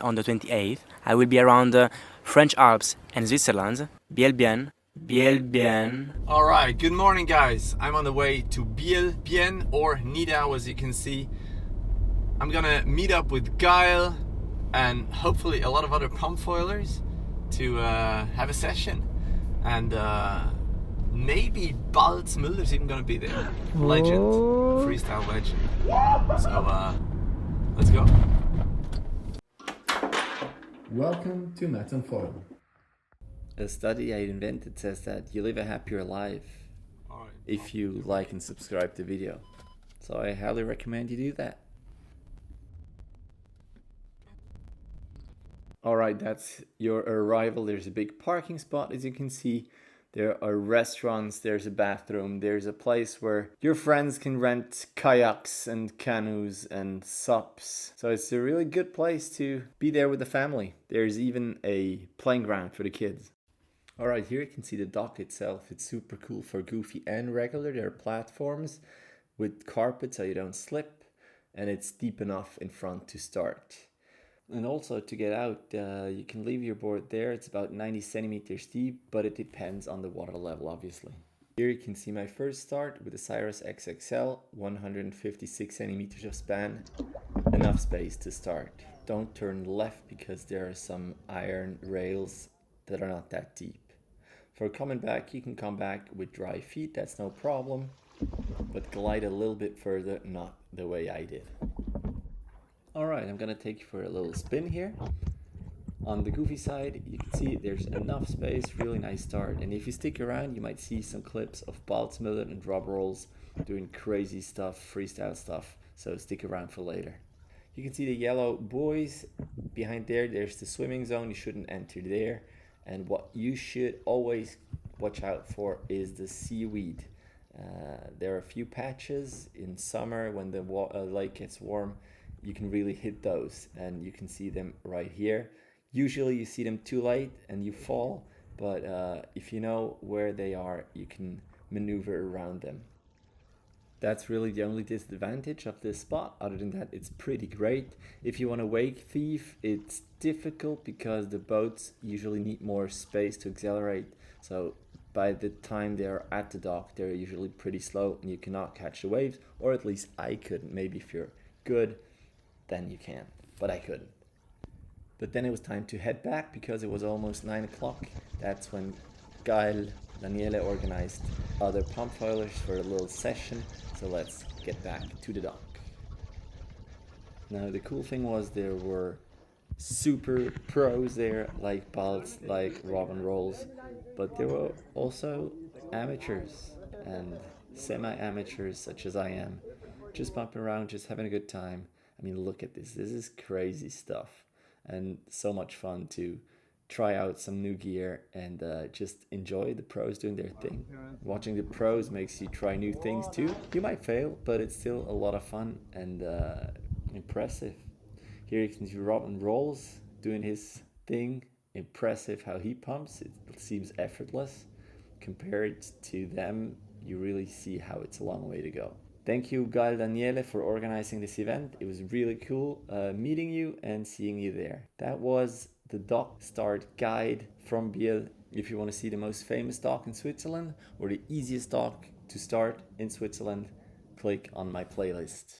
On the 28th, I will be around the French Alps and Switzerland. Biel bien. Biel bien. Alright, good morning guys. I'm on the way to Biel, Bien or Nidau as you can see. I'm gonna meet up with Gael and hopefully a lot of other pump foilers to have a session. And maybe Balz Müller's even gonna be there. Legend, freestyle legend. So let's go. Welcome to Metal Foil. A study I invented says that you live a happier life if you like and subscribe to the video. So I highly recommend you do that. Alright, that's your arrival. There's a big parking spot as you can see. There are restaurants, there's a bathroom, there's a place where your friends can rent kayaks and canoes and SUPs. So it's a really good place to be there with the family. There's even a playing ground for the kids. Alright, here you can see the dock itself. It's super cool for goofy and regular. There are platforms with carpet so you don't slip, and it's deep enough in front to start. And also to get out, you can leave your board there. It's about 90 centimeters deep, but it depends on the water level, obviously. Here you can see my first start with the Sirus XXL, 156 centimeters of span, enough space to start. Don't turn left because there are some iron rails that are not that deep. For coming back, you can come back with dry feet, that's no problem, but glide a little bit further, not the way I did. Alright, I'm gonna take you for a little spin here. On the goofy side, you can see there's enough space, really nice start. And if you stick around, you might see some clips of Balz Müller and Rob Rolls doing crazy stuff, freestyle stuff. So stick around for later. You can see the yellow buoys. Behind there, there's the swimming zone. You shouldn't enter there. And what you should always watch out for is the seaweed. There are a few patches in summer when the lake gets warm. You can really hit those, and you can see them right here. Usually you see them too late and you fall, but if you know where they are, you can maneuver around them. That's really the only disadvantage of this spot. Other than that, it's pretty great. If you want to wake thief, it's difficult because the boats usually need more space to accelerate. So by the time they're at the dock, they're usually pretty slow and you cannot catch the waves, or at least I couldn't. Maybe if you're good, then you can, but I couldn't. But then it was time to head back because it was almost 9 o'clock. That's when Gael, Daniele organized other pump foilers for a little session. So let's get back to the dock. Now the cool thing was there were super pros there, like Balz, like Rob and Rolls, but there were also amateurs and semi-amateurs such as I am, just bumping around, just having a good time. I mean, look at this. This is crazy stuff and so much fun to try out some new gear and just enjoy the pros doing their thing. Watching the pros makes you try new things too. You might fail, but it's still a lot of fun and impressive. Here you can see Rob and Rolls doing his thing. Impressive how he pumps. It seems effortless. Compared to them, you really see how it's a long way to go. Thank you, Gael Daniele, for organizing this event. It was really cool meeting you and seeing you there. That was the Dockstart guide from Biel. If you want to see the most famous dock in Switzerland or the easiest dock to start in Switzerland, click on my playlist.